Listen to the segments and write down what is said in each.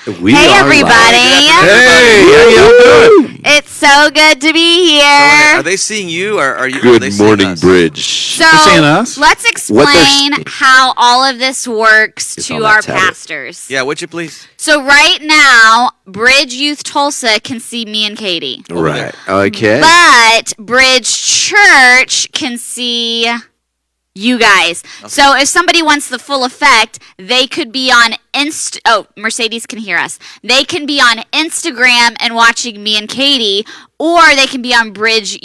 We Hey, are everybody. live. Hey, how y'all doing? It's so good to be Are here. they seeing you, or are you? are Good they seeing morning, us? Bridge. So They're seeing us? let's explain seeing. how all of this works It's to on our that tablet. pastors. Yeah, would you please? So right now, Bridge Youth Tulsa can see me and Katie. Right. Okay. But Bridge Church can see you guys. So if somebody wants the full effect, they could be on Mercedes can hear us. They can be on Instagram and watching me and Katie, or they can be on Bridge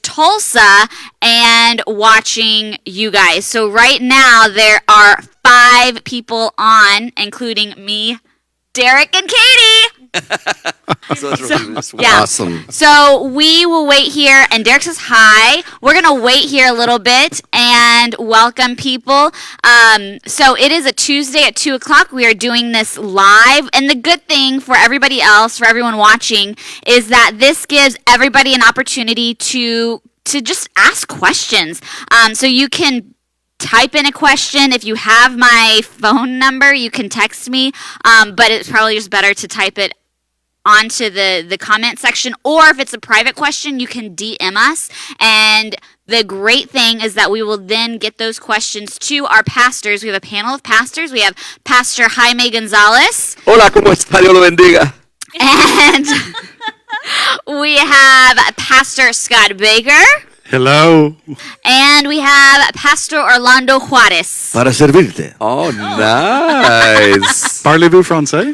Tulsa and watching you guys. So right now there are 5 people on, including me, Derek, and Katie. So it's really this one. Yeah. Awesome. So we will wait here, and Derek says hi. We're gonna wait here a little bit and welcome people. So it is a Tuesday at 2:00. We are doing this live, and the good thing for everybody else, for everyone watching, is that this gives everybody an opportunity to just ask questions. So you can type in a question. If you have my phone number, you can text me, but it's probably just better to type it onto the comment section, or if it's a private question, you can DM us. And the great thing is that we will then get those questions to our pastors. We have a panel of pastors. We have Pastor Jaime Gonzalez, Hola, ¿cómo está? Dios lo bendiga. and we have Pastor Scott Baker, Hello. and we have Pastor Orlando Juarez. Para servirte. Oh, nice. Parlez-vous français?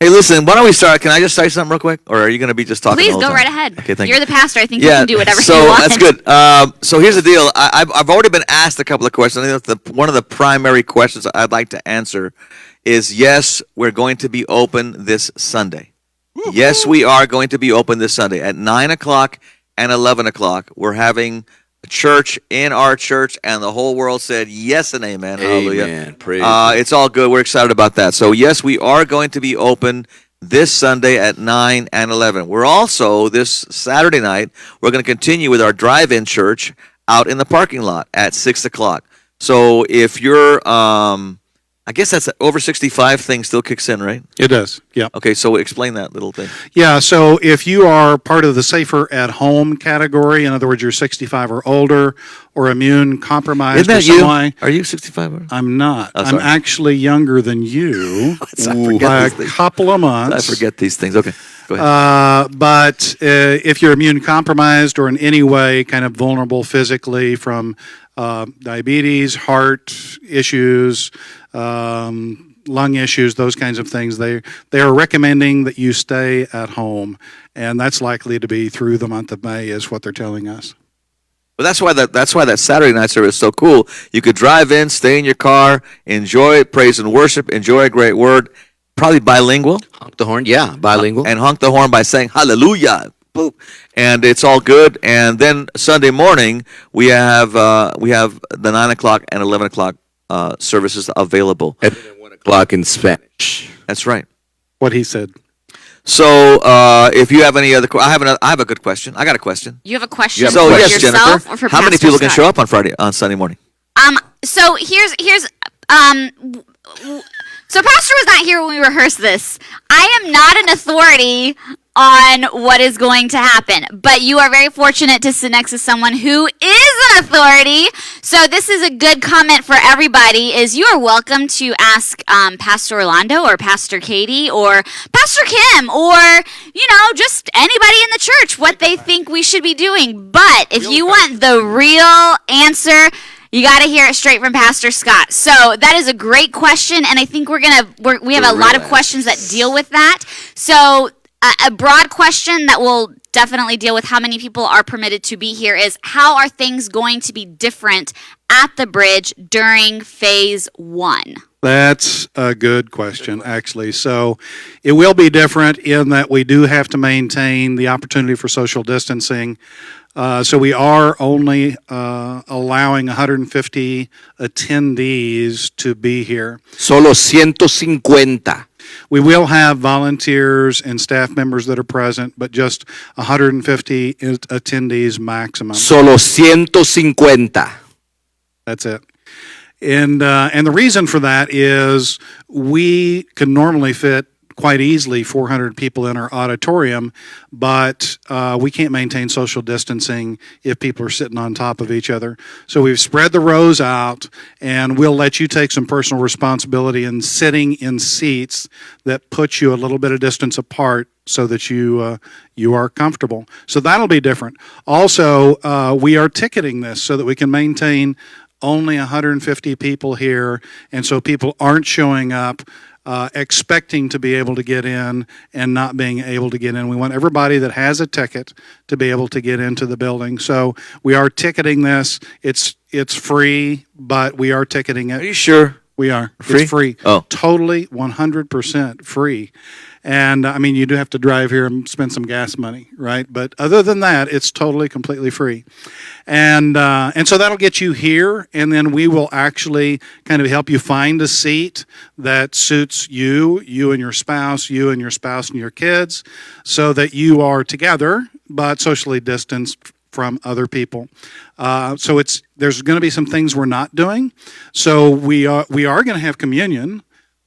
Hey, listen. Why don't we start? Can I just say something real quick, or are you going to be just talking? Please the whole go time? right ahead. Okay, thank You're you. the pastor. I think you can do whatever so you want. that's good. So here's the deal. I've already been asked a couple of questions. I think one of the primary questions I'd like to answer is yes, we're going to be open this Sunday. Yes, we are going to be open this Sunday at 9:00 and 11:00. We're having a church in our church, and the whole world said yes and amen. Hallelujah. Amen. Praise. It's all good. We're excited about that. So yes, we are going to be open this Sunday at 9 and 11. We're also, this Saturday night, we're going to continue with our drive-in church out in the parking lot at 6 o'clock. So if you're, I guess that's over 65 thing still kicks in, right? It does, yeah. Okay, so explain that little thing. Yeah, so if you are part of the safer at home category, in other words, you're 65 or older or immune compromised Isn't that or some you? way, Are you 65? Or? I'm not. Oh, I'm sorry. actually younger than you I forget by these a things. couple of months. I forget these things. Okay, go ahead. But if you're immune compromised or in any way kind of vulnerable physically from diabetes, heart issues, lung issues, those kinds of things, they are recommending that you stay at home, and that's likely to be through the month of May, is what they're telling us. But that's why that Saturday night service is so cool. You could drive in, stay in your car, enjoy it, praise and worship, enjoy a great word, probably bilingual, Honk the horn. Yeah, bilingual. and honk the horn by saying hallelujah. Boop. And it's all good. And then Sunday morning we have the 9 o'clock and 11 o'clock services available. At 1 o'clock in Spanish. That's right. What he said. So if you have any other, I have a good question. I got a question. You have a question So for yes, yourself Jennifer, or for how many Pastor people can Scott? show up on Sunday morning? So here's so Pastor was not here when we rehearsed this. I am not an authority on what is going to happen, but you are very fortunate to sit next to someone who is an authority. So this is a good comment for everybody, is you are welcome to ask Pastor Orlando or Pastor Katie or Pastor Kim or, just anybody in the church what they think we should be doing. But if you want the real answer, you got to hear it straight from Pastor Scott. So that is a great question, and I think we have a lot of questions that deal with that. So a broad question that will definitely deal with how many people are permitted to be here is, how are things going to be different at the bridge during phase 1? That's a good question, actually. So it will be different in that we do have to maintain the opportunity for social distancing. So we are only allowing 150 attendees to be here. Solo 150. We will have volunteers and staff members that are present, but just 150 attendees maximum. Solo 150. That's it. And the reason for that is we can normally fit quite easily 400 people in our auditorium, but we can't maintain social distancing if people are sitting on top of each other. So we've spread the rows out, and we'll let you take some personal responsibility in sitting in seats that put you a little bit of distance apart so that you are comfortable. So that'll be different. Also, we are ticketing this so that we can maintain only 150 people here, and so people aren't showing up expecting to be able to get in and not being able to get in. We want everybody that has a ticket to be able to get into the building. So we are ticketing this. It's free, but we are ticketing it. Are you sure? We are. Free? It's free. Oh. Totally 100% free. And I mean, you do have to drive here and spend some gas money, right? But other than that, it's totally, completely free. And so that'll get you here, and then we will actually kind of help you find a seat that suits you and your spouse, and your kids, so that you are together, but socially distanced from other people. So there's going to be some things we're not doing. So we are going to have communion,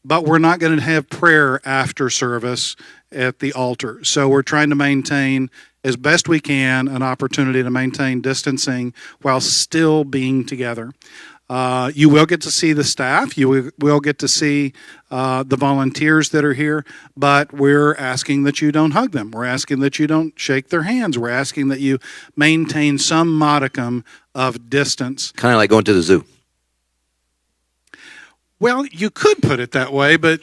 but we're not going to have prayer after service at the altar. So we're trying to maintain, as best we can, an opportunity to maintain distancing while still being together. You will get to see the staff. You will get to see the volunteers that are here, but we're asking that you don't hug them. We're asking that you don't shake their hands. We're asking that you maintain some modicum of distance. Kind of like going to the zoo. Well, you could put it that way, but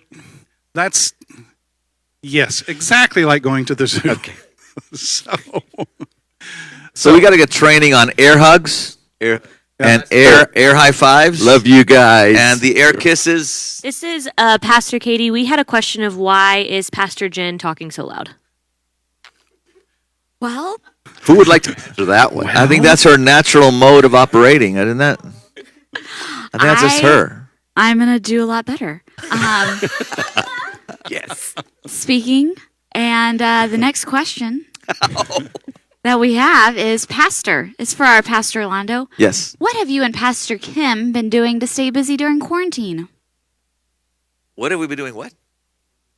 that's, yes, exactly like going to the zoo. Okay. So we got to get training on air hugs and air high fives. Love you guys. And the air kisses. This is Pastor Katie. We had a question of why is Pastor Jen talking so loud? Well, Who would like to answer that one? I think that's her natural mode of operating. I think that's just her. I'm going to do a lot better. Yes. Speaking. And the next question that we have is Pastor. It's for our Pastor Orlando. Yes. What have you and Pastor Kim been doing to stay busy during quarantine? What have we been doing? What?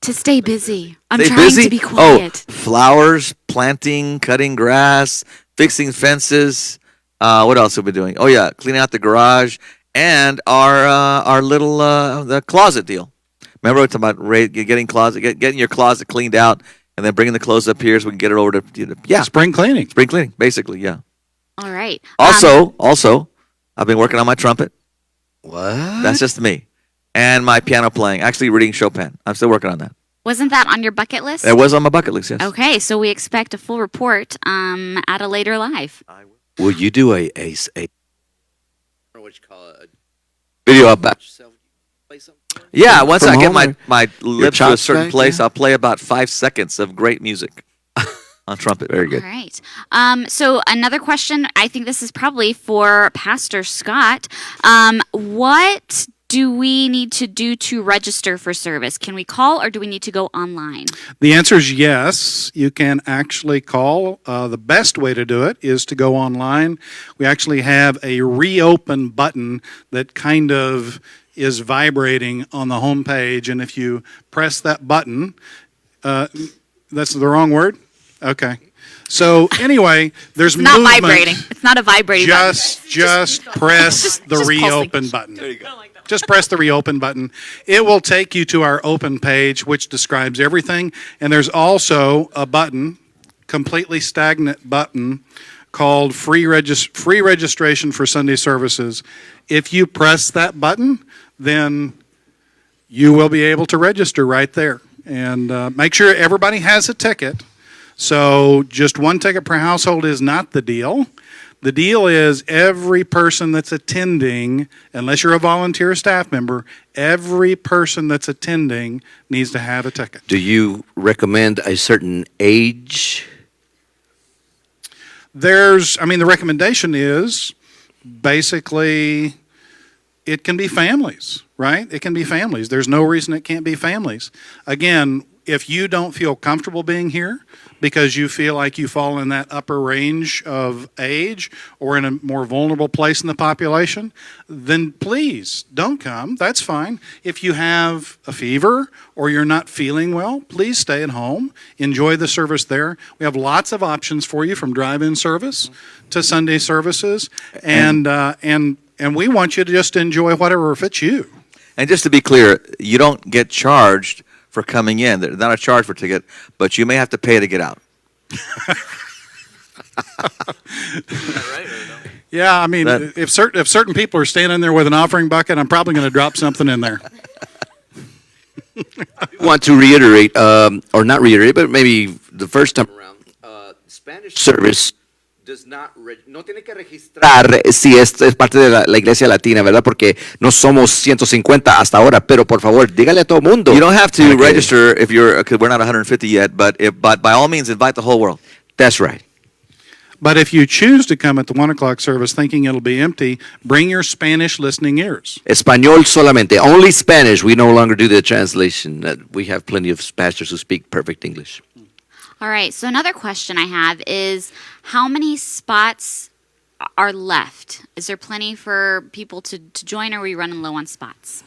To stay busy. I'm Stay trying busy? to be quiet. Oh, flowers, planting, cutting grass, fixing fences. What else have we been doing? Oh yeah, cleaning out the garage and our little the closet deal. Remember we talking about getting your closet cleaned out and then bringing the clothes up here so we can get it over to Spring cleaning. spring cleaning, basically. Yeah. All right. Also, I've been working on my trumpet. What? That's just me. And my piano playing. Actually reading Chopin. I'm still working on that. Wasn't that on your bucket list? It was on my bucket list, yes. Okay, so we expect a full report at a later live. Will you do a what you call a video about yourself? Play something? Yeah, once From I get home, my lips to a chops certain back, place, yeah. I'll play about 5 seconds of great music on trumpet. Very good. All right. So another question, I think this is probably for Pastor Scott. What do we need to do to register for service? Can we call or do we need to go online? The answer is yes. You can actually call. The best way to do it is to go online. We actually have a reopen button that kind of is vibrating on the home page, and if you press that button, that's the wrong word? Okay. So anyway, there's Not movement. vibrating. It's not a vibrating button. Just press the just reopen button. There you go. Just press the reopen button. It will take you to our open page, which describes everything. And there's also a button, completely stagnant button, called free registration for Sunday services. If you press that button, then you will be able to register right there. And make sure everybody has a ticket. So just one ticket per household is not the deal. The deal is every person that's attending, unless you're a volunteer or staff member, every person that's attending needs to have a ticket. Do you recommend a certain age? The recommendation is basically it can be families, right? It can be families. There's no reason it can't be families. Again, if you don't feel comfortable being here because you feel like you fall in that upper range of age or in a more vulnerable place in the population, then please don't come. That's fine. If you have a fever or you're not feeling well, please stay at home. Enjoy the service there. We have lots of options for you, from drive-in service to Sunday services, and we want you to just enjoy whatever fits you. And just to be clear, you don't get charged for coming in. There's not a charge for a ticket, but you may have to pay to get out. Yeah, I mean, if certain people are standing there with an offering bucket, I'm probably going to drop something in there. Want to reiterate, or not reiterate, but maybe the first time around, Spanish service does not no tiene que registrar si es parte de la iglesia latina, ¿verdad? Porque no somos 150 hasta ahora, pero por favor, dígale a todo el mundo. You don't have to register if you're, because we're not 150 yet, but by all means, invite the whole world. That's right. But if you choose to come at the 1 o'clock service thinking it'll be empty, bring your Spanish listening ears. Español solamente, only Spanish. We no longer do the translation. We have plenty of pastors who speak perfect English. All right, so another question I have is, how many spots are left? Is there plenty for people to join, or are we running low on spots?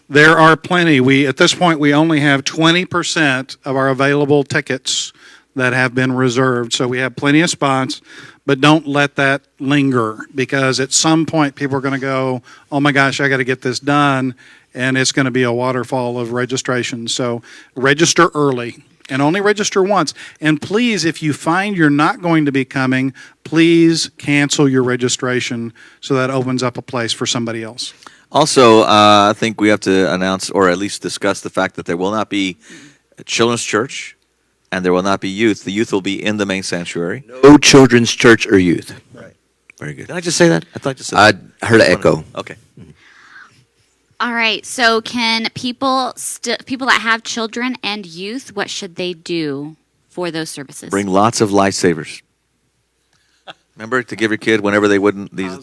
There are plenty. At this point, we only have 20% of our available tickets that have been reserved. So we have plenty of spots, but don't let that linger, because at some point people are going to go, oh my gosh, I got to get this done, and it's going to be a waterfall of registration. So register early. And only register once. And please, if you find you're not going to be coming, please cancel your registration so that opens up a place for somebody else. Also, I think we have to announce, or at least discuss, the fact that there will not be a children's church and there will not be youth. The youth will be in the main sanctuary. No children's church or youth. Right. Very good. Did I just say that? I thought I just said I that. heard an echo. Okay. All right, so can people that have children and youth, what should they do for those services? Bring lots of lifesavers. Remember to give your kid whenever they wouldn't these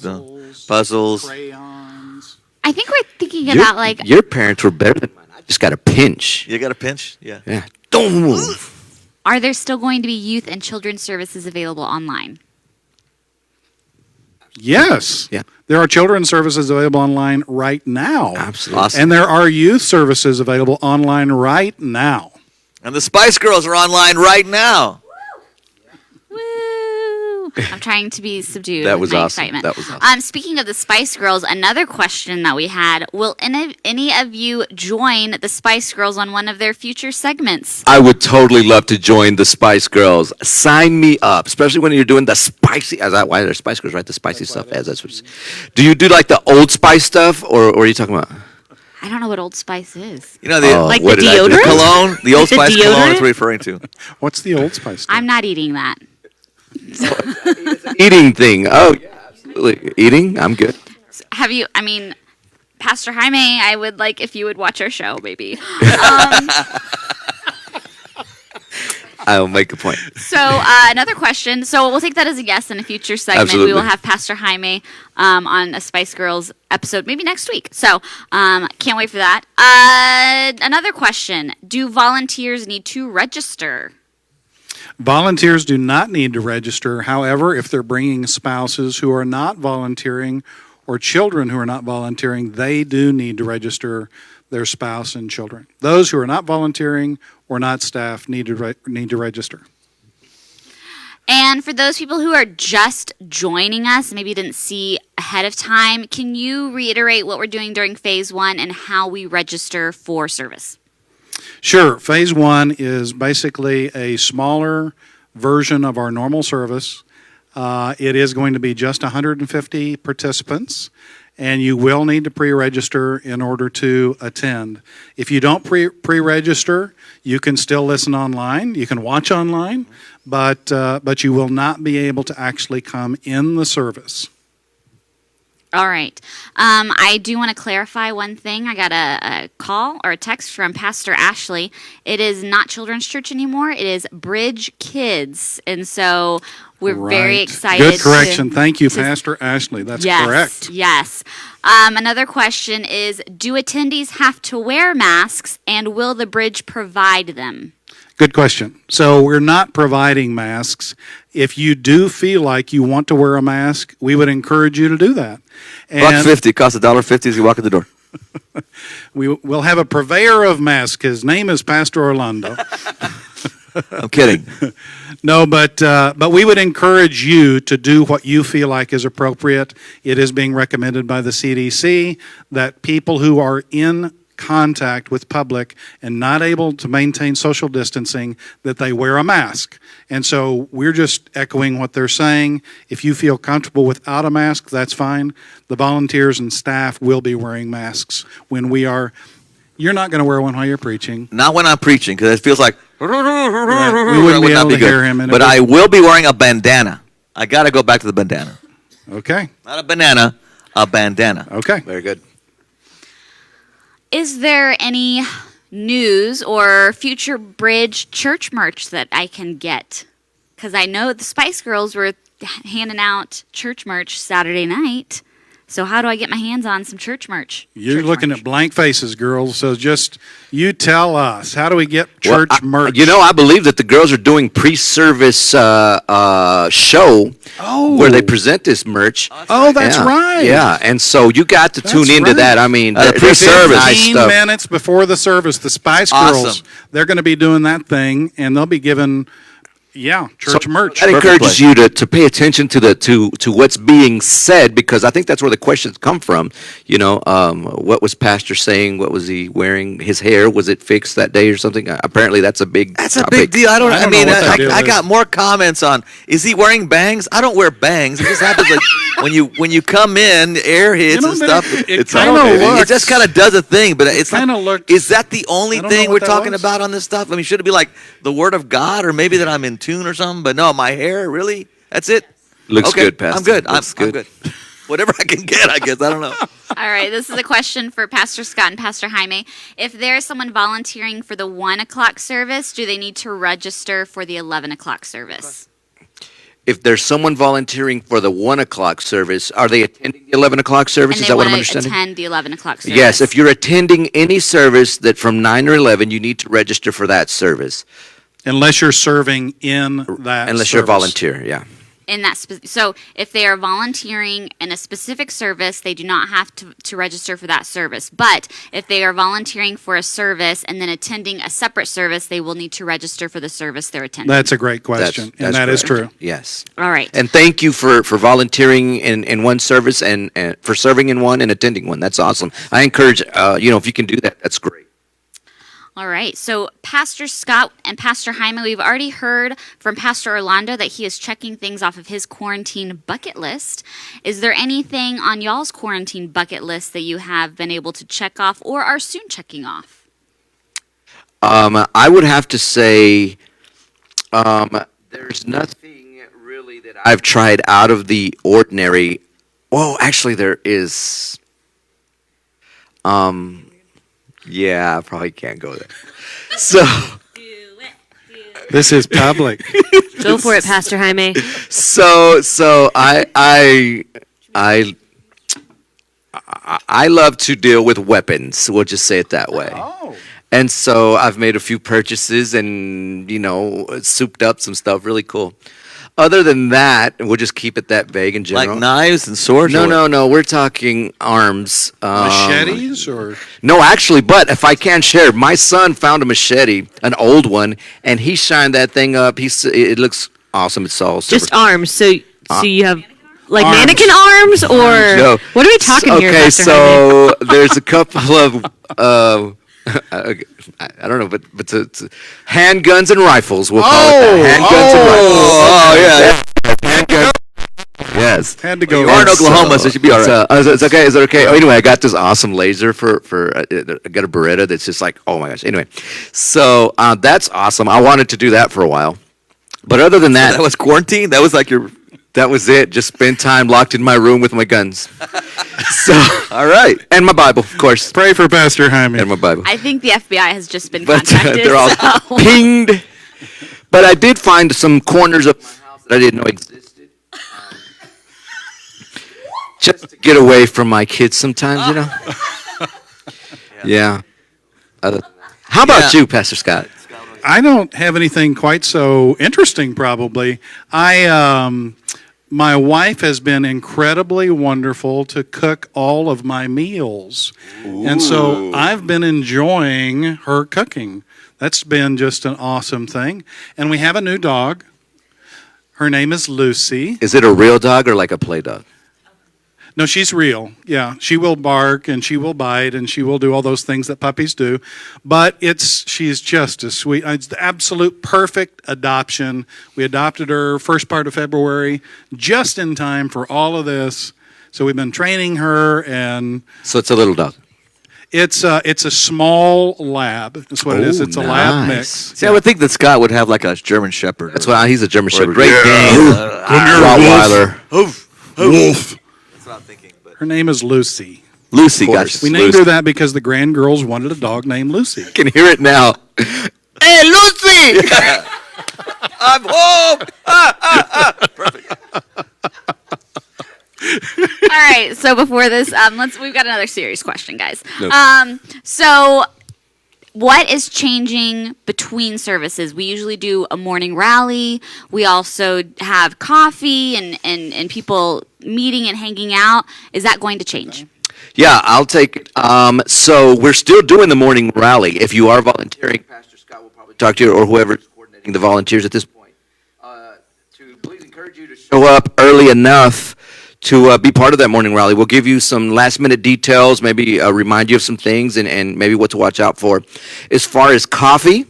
puzzles. Crayons. I think we're thinking about like Your parents were better than mine. I just got a pinch. You got a pinch? Yeah. Yeah. Don't move. Are there still going to be youth and children's services available online? Yes. Yeah. There are children's services available online right now. Absolutely. Awesome. And there are youth services available online right now. And the Spice Girls are online right now. Woo! I'm trying to be subdued That with was my awesome. excitement. That was awesome. Speaking of the Spice Girls, another question that we had, will any of you join the Spice Girls on one of their future segments? I would totally love to join the Spice Girls. Sign me up, especially when you're doing the spicy. Why are Spice Girls, right? The spicy stuff. Do you do like the Old Spice stuff, or are you talking about? I don't know what Old Spice is. You know, the, Like what the did I do? deodorant? cologne, the Old The Spice cologne is deodorant? referring to. What's the Old Spice? I'm not eating that. Eating thing. Oh, yeah, absolutely. Eating. I'm good. Have you, I mean, Pastor Jaime, I would like if you would watch our show, maybe. I'll make a point. So another question. So we'll take that as a yes in a future segment. Absolutely. We will have Pastor Jaime on a Spice Girls episode maybe next week. So can't wait for that. Another question. Do volunteers need to register? Volunteers do not need to register. However, if they're bringing spouses who are not volunteering or children who are not volunteering, they do need to register their spouse and children. Those who are not volunteering or not staff need to register. And for those people who are just joining us, maybe didn't see ahead of time, can you reiterate what we're doing during phase 1 and how we register for service? Sure. Phase 1 is basically a smaller version of our normal service. It is going to be just 150 participants, and you will need to pre-register in order to attend. If you don't pre-register, you can still listen online. You can watch online, but you will not be able to actually come in the service. All right. I do want to clarify one thing. I got a call or a text from Pastor Ashley. It is not Children's Church anymore. It is Bridge Kids. And so we're very Right. excited. Good correction. Thank you, to- Pastor Ashley. That's yes, correct. Yes. Another question is, do attendees have to wear masks, and will the bridge provide them? Good question. So we're not providing masks. If you do feel like you want to wear a mask, we would encourage you to do that. $1.50 costs $1.50 as you walk in the door. We'll have a purveyor of masks. His name is Pastor Orlando. I'm kidding. No, but we would encourage you to do what you feel like is appropriate. It is being recommended by the CDC that people who are in contact with public and not able to maintain social distancing, that they wear a mask. And so we're just echoing what they're saying. If you feel comfortable without a mask, that's fine. The volunteers and staff will be wearing masks when we are. You're not going to wear one while you're preaching. Not when I'm preaching, because it feels like We wouldn't be able to hear him. But I will be wearing a bandana. I got to go back to the bandana. Okay. Not a banana, a bandana. Okay. Very good. Is there any news or future Bridge church merch that I can get? Because I know the Spice Girls were handing out church merch Saturday night. So how do I get my hands on some church merch? You're Church looking merch. at blank faces, girls. So just you tell us. How do we get church merch? You know, I believe that the girls are doing pre-service show where they present this merch. Oh, that's Yeah. right. Yeah, and so you got to tune into right. that. I mean, The this is pre-service. nice 15 stuff. minutes before the service, the Spice Girls, Awesome. they're going to be doing that thing, and they'll be giving, church So merch. That encourages place. you to pay attention to to what's being said, because I think that's where the questions come from. You know, what was Pastor saying? What was he wearing? His hair, was it fixed that day or something? Apparently, that's a big. That's a topic. big deal. I don't know what that deal I is. got more comments on, is he wearing bangs? I don't wear bangs. It just happens like when you come in, air hits know, and but stuff. it It's kinda it looks- just kind of does a thing, but it's kinda not. looked- Is that the only I don't know thing what we're that talking was. about on this stuff? I mean, should it be like the Word of God, or maybe that I'm in tune or something? But no, my hair, really? That's it? Looks Okay, good, Pastor. I'm good. Looks I'm good. Whatever I can get, I guess. I don't know. All right, this is a question for Pastor Scott and Pastor Jaime. If there's someone volunteering for the 1 o'clock service, do they need to register for the 11 o'clock service? If there's someone volunteering for the 1 o'clock service, are they attending the 11 o'clock service? And Is they that what I'm want to understanding? attend the 11 o'clock service? Yes, if you're attending any service that from 9 or 11, you need to register for that service. Unless you're serving in that Unless you're a service. volunteer, yeah. in that so if they are volunteering in a specific service, they do not have to register for that service. But if they are volunteering for a service and then attending a separate service, they will need to register for the service they're attending. That's a great question, and that is correct. true. Yes. All right. And thank you for volunteering in one service and for serving in one and attending one. That's awesome. I encourage, if you can do that, that's great. All right. So Pastor Scott and Pastor Jaime, we've already heard from Pastor Orlando that he is checking things off of his quarantine bucket list. Is there anything on y'all's quarantine bucket list that you have been able to check off or are soon checking off? I would have to say there's nothing really that I've tried out of the ordinary. Well, actually, there is. Yeah, I probably can't go there. So, This is public. Go for it, Pastor Jaime. so I love to deal with weapons. We'll just say it that way. Oh. And so I've made a few purchases and, souped up some stuff. Really cool. Other than that, we'll just keep it that vague in general. Like knives and swords? or what? No. We're talking arms. Machetes or No, actually, but if I can share, my son found a machete, an old one, and he shined that thing up. It looks awesome. It's all silver. Just arms. So you have like Arms. mannequin arms, or No. what are we talking here, Okay, Pastor Jaime? so there's a couple of I don't know, but handguns and rifles. We'll call it that. Handguns and rifles. Handguns. Yes. had to go. You are in Oklahoma, so it should be all right. It's okay. Is it okay? Oh, anyway, I got this awesome laser for I got a Beretta that's just like, oh my gosh. Anyway, so that's awesome. I wanted to do that for a while, but other than that, That was quarantine? That was like your... that was it. Just spend time locked in my room with my guns. So, All right. and my Bible, of course, Pray for Pastor Jaime. and my Bible. I think the FBI has just been But contacted. they're all so- pinged. But I did find some corners of my house that I didn't know existed. Just to get away from my kids sometimes, Yeah. How about Yeah. you, Pastor Scott? I don't have anything quite so interesting, probably. My wife has been incredibly wonderful to cook all of my meals. And so I've been enjoying her cooking. That's been just an awesome thing. And we have a new dog. Her name is Lucy. Is it a real dog or like a play dog? No, she's real. Yeah, she will bark and she will bite and she will do all those things that puppies do. But she's just as sweet. It's the absolute perfect adoption. We adopted her first part of February, just in time for all of this. So we've been training her, and So it's a little dog. it's a small lab. That's what it is. Oh, It's a lab nice. mix. See, I would think that Scott would have like a German Shepherd. That's why he's a German or a Shepherd. Great Dane. Rottweiler. Wolf. That's what I'm thinking. But Her name is Lucy. Lucy, Of course. gotcha. We named her that because the grand girls wanted a dog named Lucy. I can hear it now. Hey, Lucy! I'm home. All right. So before this, we've got another serious question, guys. No. So what is changing between services? We usually do a morning rally. We also have coffee and people meeting and hanging out. Is that going to change? Yeah, I'll take it. So we're still doing the morning rally. If you are volunteering, Pastor Scott will probably talk to you or whoever's coordinating the volunteers at this point. To please encourage you to show up early enough to be part of that morning rally. We'll give you some last minute details, maybe remind you of some things and maybe what to watch out for. As far as coffee,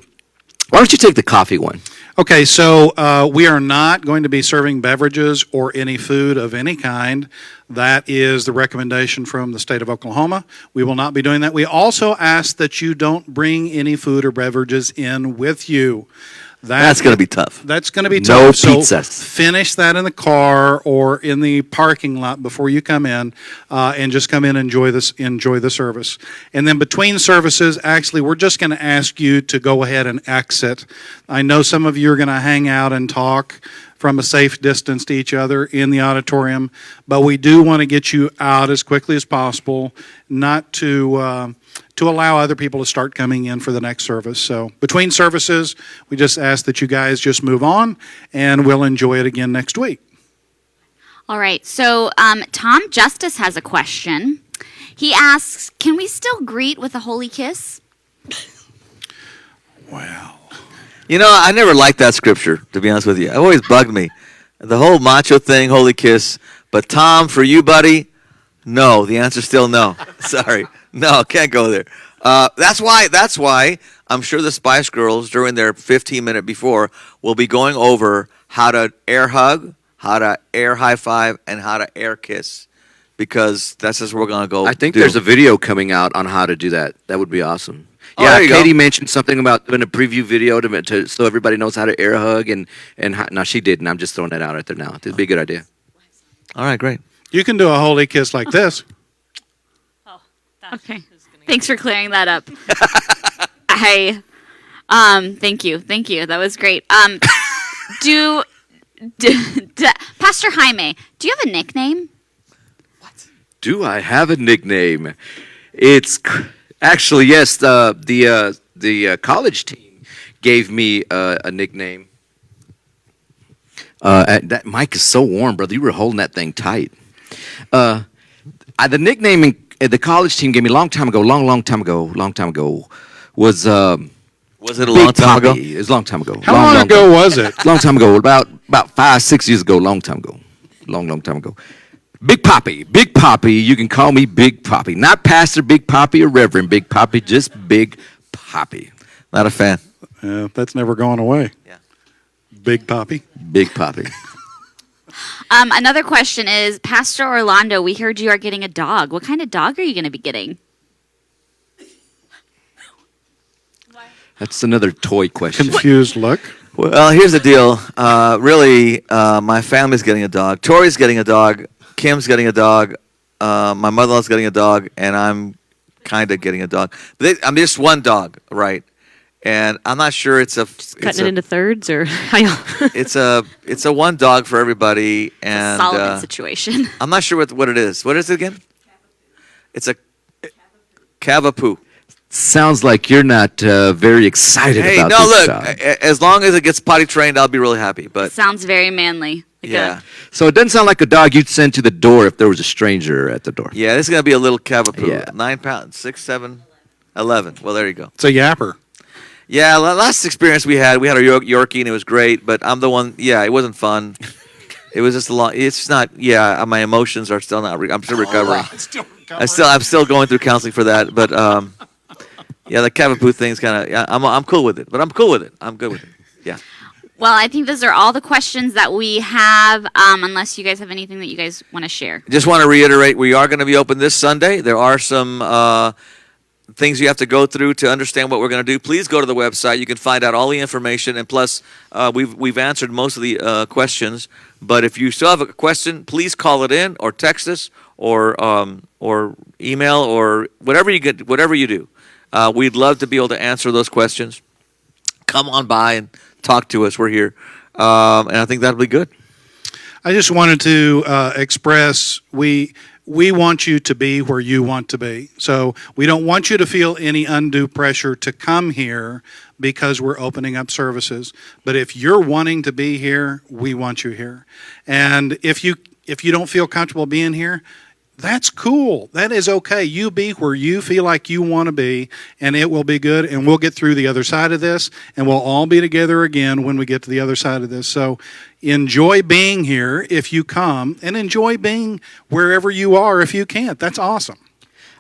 why don't you take the coffee one? Okay, so we are not going to be serving beverages or any food of any kind. That is the recommendation from the state of Oklahoma. We will not be doing that. We also ask that you don't bring any food or beverages in with you. That's going to be tough. That's going to be No tough. So pizzas. finish that in the car or in the parking lot before you come in, and just come in and enjoy the service. And then between services, actually, we're just going to ask you to go ahead and exit. I know some of you are going to hang out and talk from a safe distance to each other in the auditorium, but we do want to get you out as quickly as possible, not to allow other people to start coming in for the next service. So between services, we just ask that you guys just move on, and we'll enjoy it again next week. All right. So Tom Justice has a question. He asks, can we still greet with a holy kiss? Wow. You know, I never liked that scripture, to be honest with you. It always bugged me. The whole macho thing, holy kiss. But Tom, for you, buddy, no. The answer's still no. Sorry. No, can't go there. That's why I'm sure the Spice Girls, during their 15-minute before, will be going over how to air hug, how to air high five, and how to air kiss. Because that's just what we're going to go I think do. there's a video coming out on how to do that. That would be awesome. Oh, Yeah, there you go. Katie mentioned something about doing a preview video so everybody knows how to air hug and how, no, she didn't. I'm just throwing that out there now. It'd be a good idea. All right, great. You can do a holy kiss like this. Okay. Thanks for clearing that up. Thank you. That was great. Pastor Jaime, do you have a nickname? Do I have a nickname? It's actually, yes. The college team gave me a nickname. That mic is so warm, brother. You were holding that thing tight. The nickname the college team gave me a long time ago was Was it a Big long time ago? Papi. It was a long time ago. How long ago was it? Long time ago. About 5-6 years ago. Long time ago. Long time ago. Big Papi. You can call me Big Papi. Not Pastor Big Papi or Reverend Big Papi, just Big Papi. Not a fan. That's never going away. Yeah. Big Poppy. Big Papi. Another question is, Pastor Orlando, we heard you are getting a dog. What kind of dog are you going to be getting? That's another toy question. Confused look. Well, here's the deal. Really, my family's getting a dog. Tori's getting a dog. Kim's getting a dog. My mother-in-law's getting a dog, and I'm kind of getting a dog. I'm just one dog, right? And I'm not sure it's Cutting it into thirds, or how y'all? it's a one dog for everybody, and Solomon situation. I'm not sure what it is. What is it again? It's a Cavapoo. Sounds like you're not very excited Hey, about no, this look, job. as long as it gets potty trained, I'll be really happy. But Sounds very manly. Like yeah, So it doesn't sound like a dog you'd send to the door if there was a stranger at the door. yeah, this is gonna be a little cavapoo. Yeah. 9 pounds, 6, 7, 11. Well, there you go. It's a yapper. Yeah, last experience we had a Yorkie and it was great, but I'm the one. Yeah, it wasn't fun. It was just a long. It's not. Yeah, my emotions are still not. I'm still recovering. I'm still going through counseling for that. But yeah, the cavapoo thing's kind of. Yeah, I'm cool with it. But I'm cool with it. I'm good with it. Yeah. Well, I think those are all the questions that we have, unless you guys have anything that you guys want to share. Just want to reiterate, we are going to be open this Sunday. There are some things you have to go through to understand what we're going to do. Please go to the website. You can find out all the information, and plus, we've answered most of the questions. But if you still have a question, please call it in, or text us, or email, or whatever you do. We'd love to be able to answer those questions. Come on by and talk to us. We're here, and I think that'll be good. I just wanted to express we want you to be where you want to be. So we don't want you to feel any undue pressure to come here because we're opening up services. But if you're wanting to be here, we want you here. And if you don't feel comfortable being here, that's cool. That is okay. You be where you feel like you want to be, and it will be good, and we'll get through the other side of this, and we'll all be together again when we get to the other side of this. So enjoy being here if you come, and enjoy being wherever you are if you can't. That's awesome.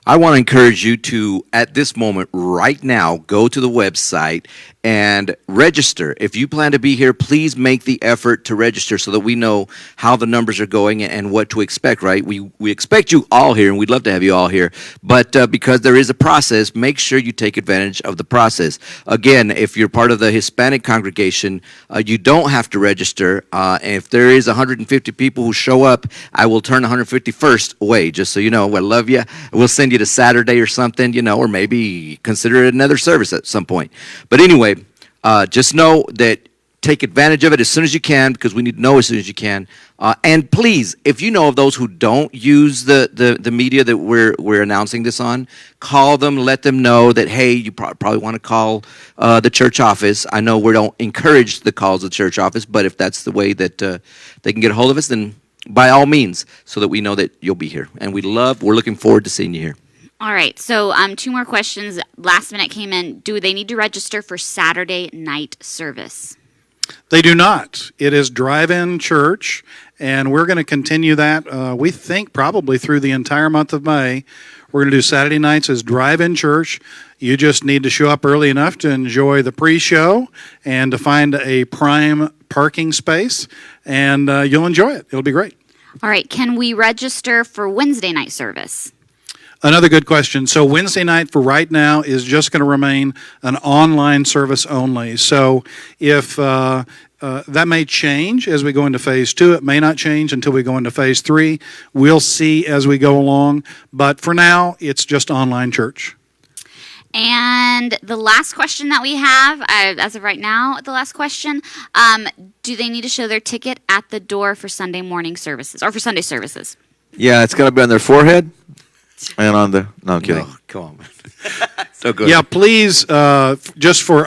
I want to encourage you to, at this moment, right now, go to the website and register. If you plan to be here, please make the effort to register so that we know how the numbers are going and what to expect, right? We expect you all here, and we'd love to have you all here. But because there is a process, make sure you take advantage of the process. Again, if you're part of the Hispanic congregation, you don't have to register. And if there is 150 people who show up, I will turn 151st away, just so you know. I love you. We'll send you to Saturday or something, or maybe consider it another service at some point. But anyway, just know that take advantage of it as soon as you can, because we need to know as soon as you can. And please, if you know of those who don't use the media that we're announcing this on, call them, let them know that, hey, you probably want to call the church office. I know we don't encourage the calls of the church office, but if that's the way that they can get a hold of us, then by all means, so that we know that you'll be here. And we're looking forward to seeing you here. All right, so 2 more questions. Last minute came in. Do they need to register for Saturday night service? They do not. It is drive-in church, and we're going to continue that, we think, probably through the entire month of May. We're going to do Saturday nights as drive-in church. You just need to show up early enough to enjoy the pre-show and to find a prime parking space, and you'll enjoy it. It'll be great. All right, can we register for Wednesday night service? Another good question. So Wednesday night for right now is just going to remain an online service only. So if that may change as we go into phase 2. It may not change until we go into phase 3. We'll see as we go along. But for now, it's just online church. And the last question that we have, as of right now, the last question, do they need to show their ticket at the door for Sunday morning services or for Sunday services? Yeah, it's going to be on their forehead and on the. No, I'm kidding. No, come on, man. So good. Yeah, please, just for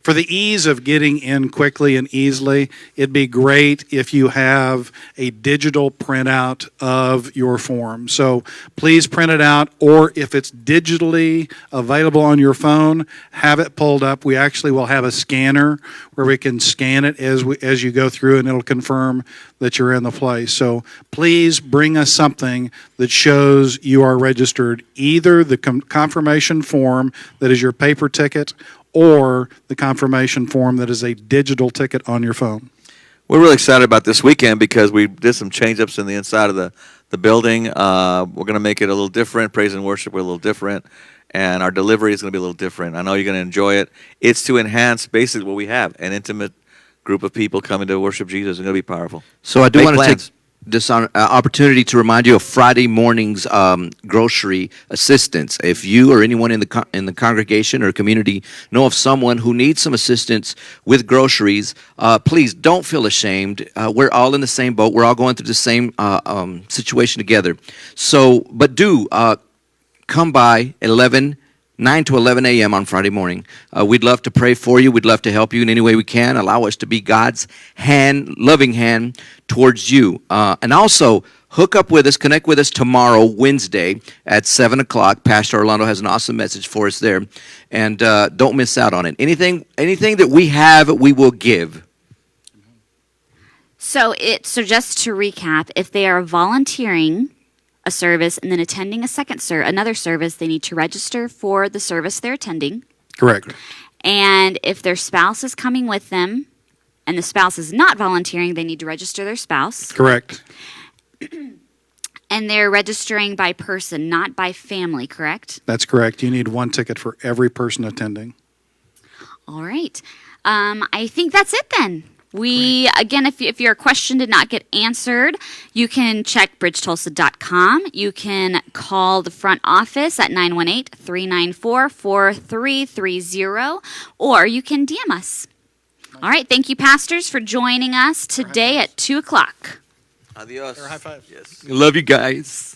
for the ease of getting in quickly and easily, it'd be great if you have a digital printout of your form. So please print it out, or if it's digitally available on your phone, have it pulled up. We actually will have a scanner where we can scan it as you go through, and it'll confirm that you're in the place. So please bring us something that shows you are registered, either the confirmation form that is your paper ticket or the confirmation form that is a digital ticket on your phone. We're really excited about this weekend because we did some change-ups in the inside of the building. We're going to make it a little different. Praise and worship, we're a little different. And our delivery is going to be a little different. I know you're going to enjoy it. It's to enhance basically what we have, an intimate group of people coming to worship Jesus. It's going to be powerful. So I do Make want to plans. take this opportunity to remind you of Friday morning's grocery assistance. If you or anyone in the congregation or community know of someone who needs some assistance with groceries, please don't feel ashamed. We're all in the same boat. We're all going through the same situation together. So, but do come by 11 9 to 11 a.m. on Friday morning. We'd love to pray for you. We'd love to help you in any way we can. Allow us to be God's hand, loving hand towards you. And also, hook up with us, connect with us tomorrow, Wednesday at 7 o'clock. Pastor Orlando has an awesome message for us there. And don't miss out on it. Anything that we have, we will give. So just to recap, if they are volunteering a service and then attending another service, they need to register for the service they're attending. Correct. And if their spouse is coming with them and the spouse is not volunteering, they need to register their spouse. Correct. And they're registering by person, not by family, correct? That's correct. You need one ticket for every person attending. All right. I think that's it then. Again, if your question did not get answered, you can check bridgetulsa.com. You can call the front office at 918-394-4330, or you can DM us. All right. Thank you, pastors, for joining us today at 2 o'clock. Adios. High five. Yes. Love you guys.